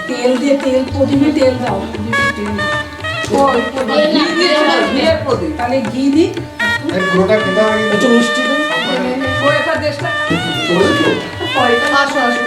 তেল দিয়ে তেল প্রদীপে তেল দাও, তাহলে ঘি দি একটু মিষ্টি দিন। আসো আসো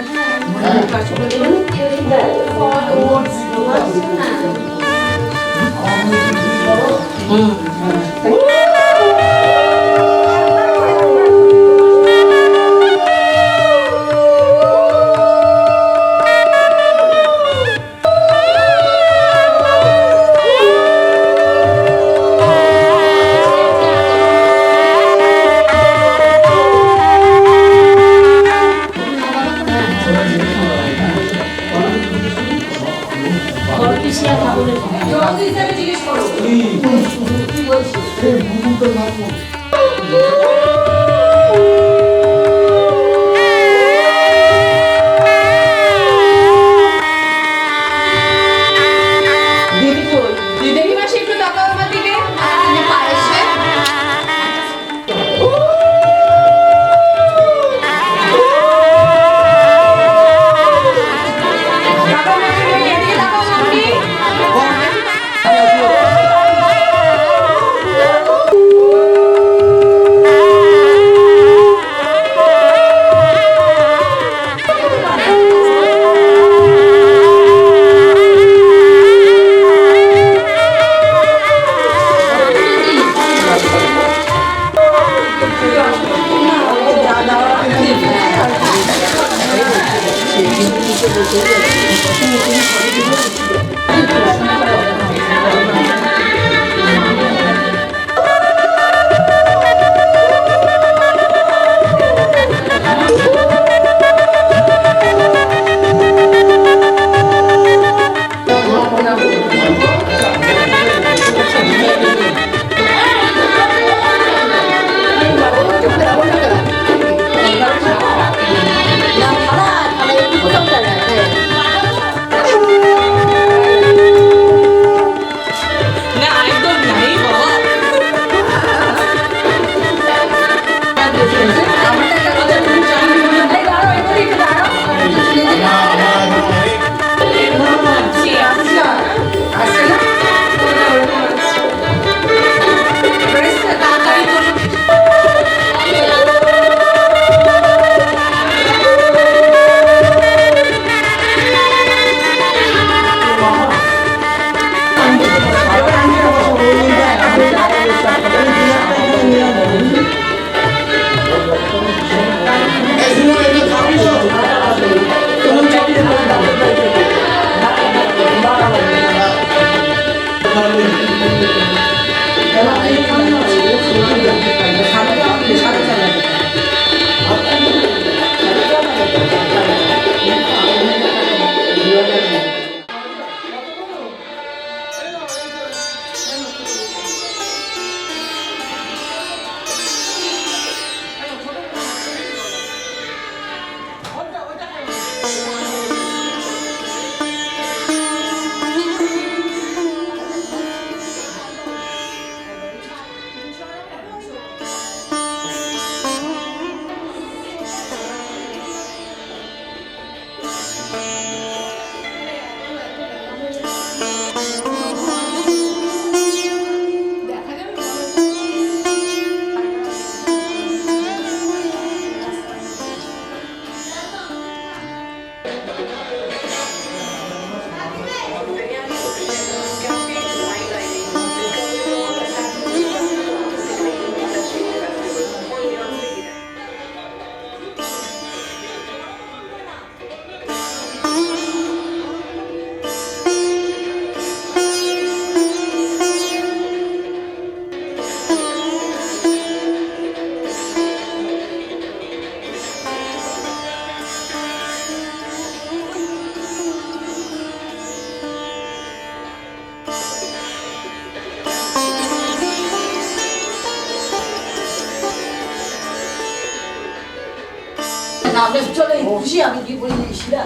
나면 저는 무시야 기분이 싫어.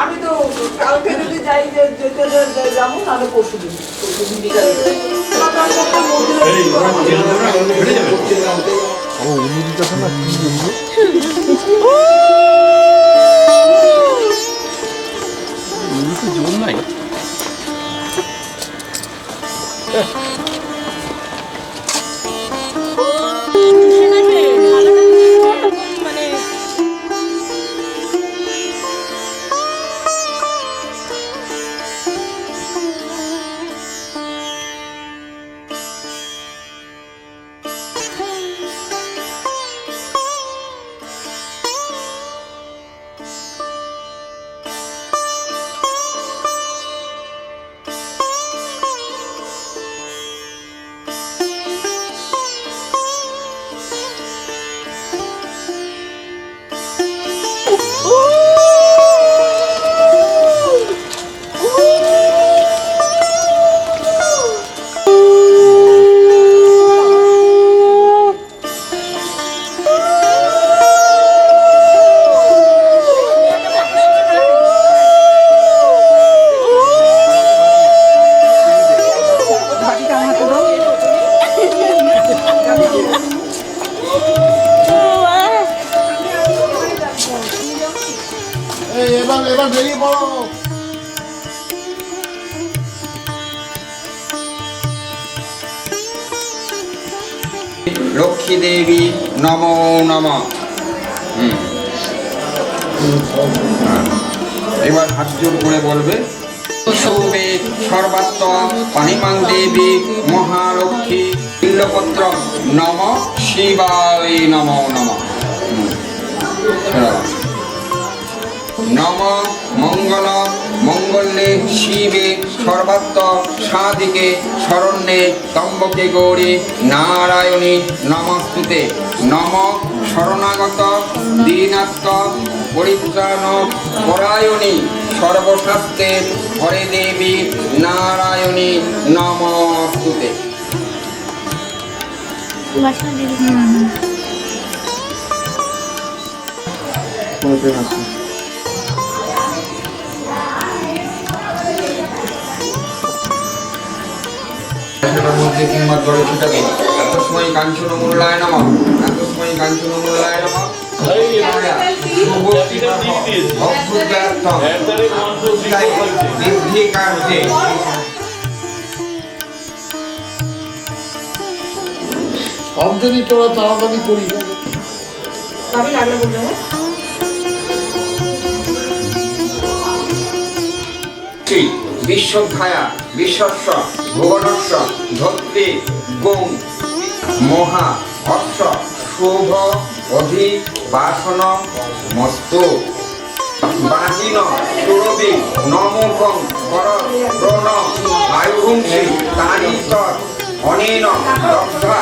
আমি তো কালকে যদি যাই যেতে যাবো তাহলে পরশু দিন অনুদিতা না কি বলবো জোর নাই লক্ষ্মী দেবী নমো নমঃ। এবার হাত জোর করে বলবে শোভে সর্বাত্ম পাহিমাং দেবী মহালক্ষ্মী বিল্লপত্র নম শিবায় নমো নমঃ। নম মঙ্গল মঙ্গলে শিবে সর্বাত্ম সাধিকে শরণ্যে ত্র্যম্বকে গৌরী নারায়ণী নমস্তুতে। নম শরণাগত দীনাত্ম পরিত্রাণ পরায়ণী সর্বশাস্ত্রে হরে দেবী নারায়ণী নমস্তুতে। মধ্যে কিংবা জলে ছিটাবে এত সময় কাঞ্চন মূল্যায় নমঃ। এত সময় কাঞ্চন মূল্যায় নমঃ। বৃদ্ধি কার্যে সব যদি তোরা তাড়াতাড়ি করি আমি লাগলে বলবো হ্যাঁ? বিশ্বধায়া বিশ্বস্ব ভুবনস্ব ধত্রী গং মহা অর্থ শুভ অধি বাসন মস্তু বাজিন সুরবি নমুখং কর প্রণ আয়ুহুংসি তারিতর অনেন দগ্ধা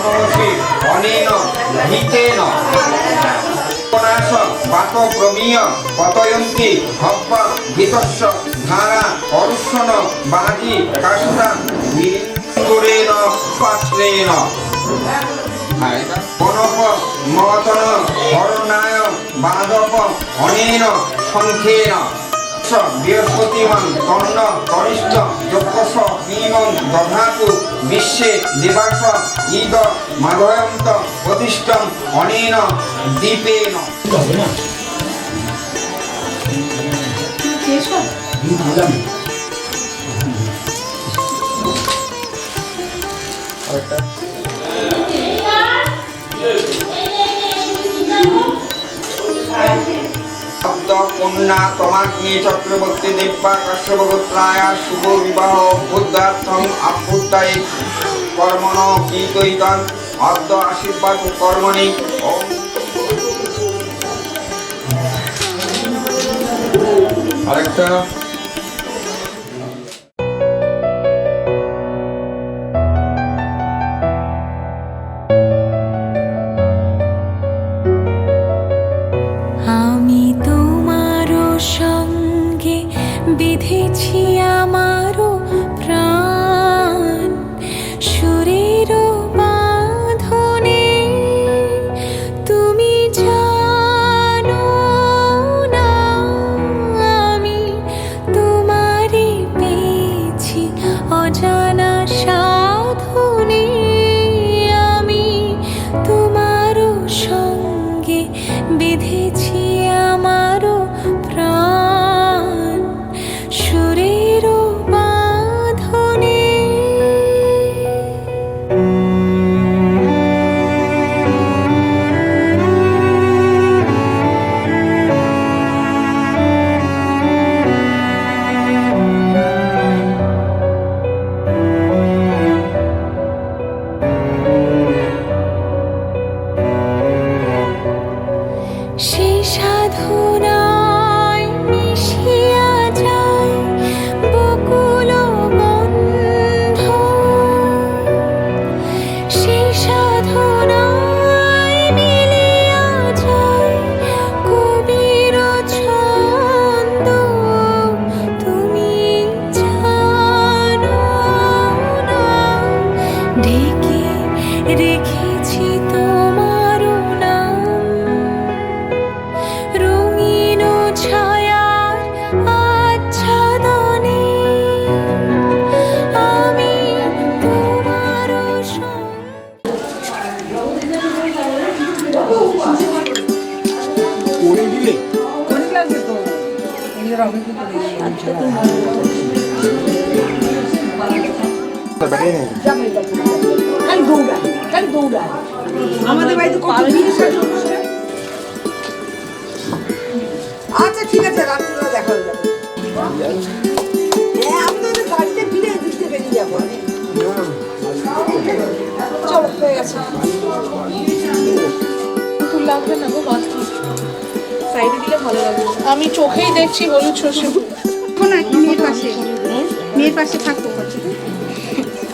নমসি অনেন ভিতেন পনাশ বাত প্রমীয় পতয়ন্তি হব্ব গীতস্য ধারা অরুষণ বাজি কাষ্টা বিন্দুরেণ পাত্রেণ। মনপ মতন হরণায় বাদপ অনেন সংখ্যেন বৃহস্পতিমান তন্ন কনিষ্ঠ যক্ষস ইমং দধাতু বিশ্বে দেবাস ইদ মাধয়ন্ত প্রতিষ্ঠম অনেন দীপেন। কন্যা তমাগ্নি চক্রবর্তী দেব্যা কাশ্যপগোত্রায়া শুভ বিবাহ বুদ্ধার্থং আভ্যুত্থায়ে কর্মণ গীতৈতন অদ্য আশীর্বাদ কর্মণি। আরেকটা বিধেছি আমারও প্রাণ সুরের বাঁধনে তুমি জানো না আমি তোমারে পেয়েছি অজানা সাধনে আমি তোমারও সঙ্গে বিধেছি আমারও প্রাণ সুরের বাঁধনে। সেই সাধনায় মিশিয়া যায় বকুল গন্ধ, সেই সাধনায় মিলিয়া যায় কবির ছন্দ। তুমি জানো না ঢেকে রেখেছি তোমার নাম রঙিন ছায়ার আচ্ছাদনে আমি তোমার করে দিলে অনেক লাগবে তো নিজের অভিজ্ঞতা যাবে দৌড়া খালি দৌড়ায়। আমাদের বাড়িতে কত জিনিস আছে। আচ্ছা ঠিক আছে, রাত্রিবেলা দেখা হয়ে যাবে। হ্যাঁ, আমি তো ওদের গাড়িতে ফিরে দিতে বেরিয়ে যাবো। চলো, হয়ে গেছে। ফুল লাগবে না গো, বাকি সাইডে দিলে ভালো লাগবে। আমি চোখেই দেখছি হলুদ সর্ষে ফুল। না একটু মেয়ের পাশে থাকবো বলছি।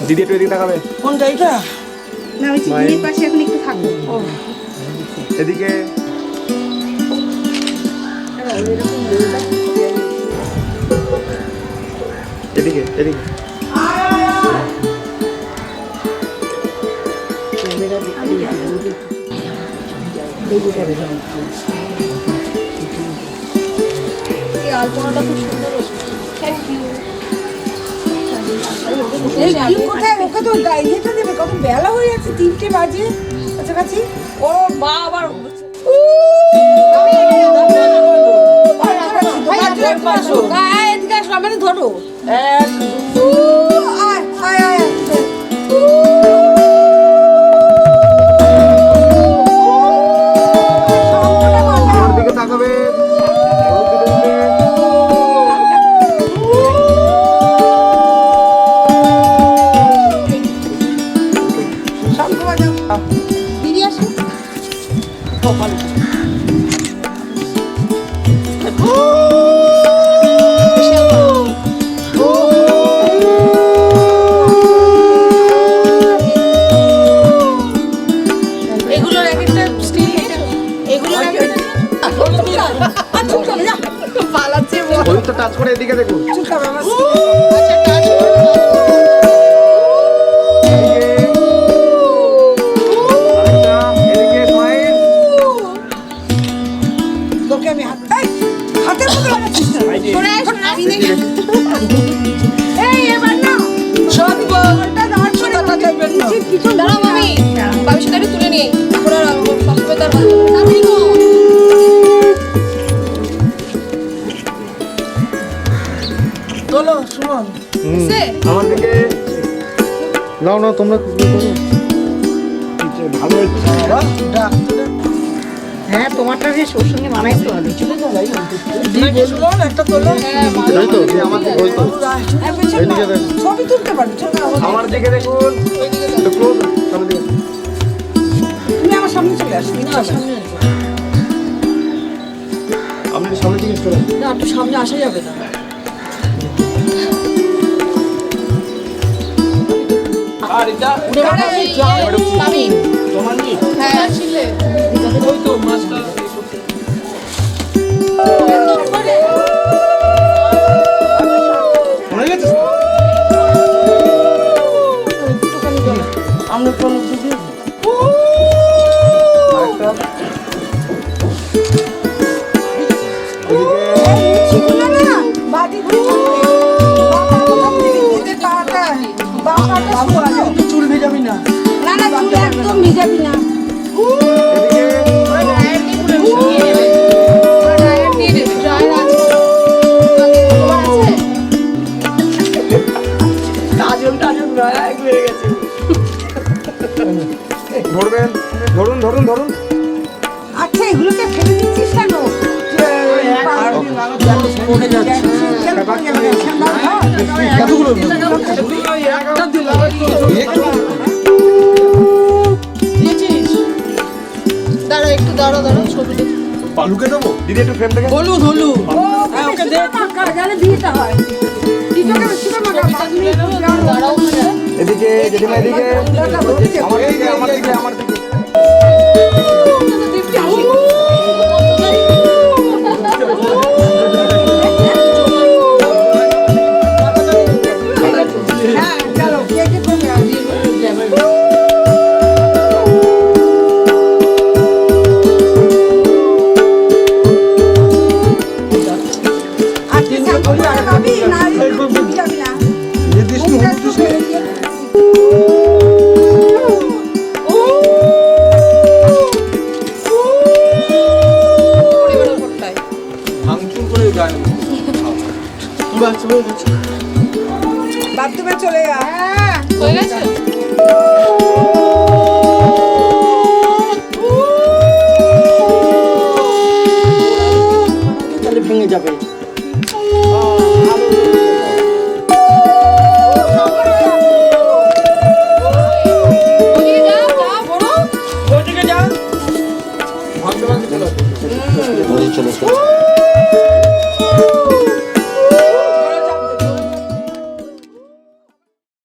দিদি একটু এদিকে তাকাবে। কোনটা এটা? না ওই মেয়ের পাশে এখন একটু থাকবো। এদিকে এদিকে এদিকে এই আলপনাটা খুব সুন্দর হয়েছে। Thank you. এই কি কোথায়? ওকে তো ইয়েটা দেবে, কত বেলা হয়ে যাচ্ছে, 3টে বাজে কাছাকাছি। ও মা আবার ধরো। আয় আয় আয় আমার দিকে তাকাবে। দিদি আসে। এগুলোর এক একটা স্টিল, এগুলোর এক একটা পালাচ্ছে। হলুদটা টাচ করে এদিকে দেখুন। আচ্ছা, টাচ করো। আরেকটা এদিকে স্মাইল। তোকে আমি হাতের মধ্যে লাগাচ্ছিস না। আমি দেখি। এই এবার না সব বলটা দাঁড় করে কথা চাইবেন না। কিছু দাঁড়াও মামি, বাবির সাথে একটু তুলে নিই। ওরা সবসময় তার চলো সুমন। আমার দিকে নাও না তোমরা ভালো হচ্ছে। হ্যাঁ তোমারটা বেশ ওর সঙ্গে মানাইতে হবে। সুমন একটা তোলো। ওই তো আমার দিকে, ওই তো হ্যাঁ, পেছন না। এদিকে দেখ। ছবি তুলতে পারবি। চল না, আমার দিকে দেখুন। একটু ক্লোজ সামনে দিকে। তুমি আমার সামনে চলে আসো। আপনি সামনে দিকে চলে আসুন। না, একটু সামনে আসা যাবে না। মামি, হ্যাঁ ছিলে। মনে গেছে? আমরা কোন দিদি আরেকটা ছিগুলো না বাড়ি ঘুরে দিদি পাটা বাবাটা বাবু আজ একটু চুল ভেজাবি না। না না, চুল একদম ভেজাবি না। তাজল তাজল নয় হয়ে গেছে। ধরবেন, ধরুন ধরুন ধরুন। আচ্ছা, এগুলোকে ফেলে দিচ্ছিস কেন? পড়ে যাচ্ছে। দিয়েছিস? দাঁড়া একটু, দাঁড়া ছবি দেখি। লুকে দেবো দিদি একটু ফ্রেম থেকে। হলুদ হলুদ ওকে দে। গালে দিতে হয়। টিটোকে ছিল মাগা বাদ নিয়ে দাঁড়াও ওখানে। এদিকে জেঠিমা এদিকে। আমার দিকে আমার দিকে আমার দিকে। হ্যাঁ চলো, কে কে করবে আজ? আজকে সামনে পাবি না, যাবি না। ভাঙচুর করে গান। বাথরুমে চলে যা। হয়ে গেছে? চলে চলে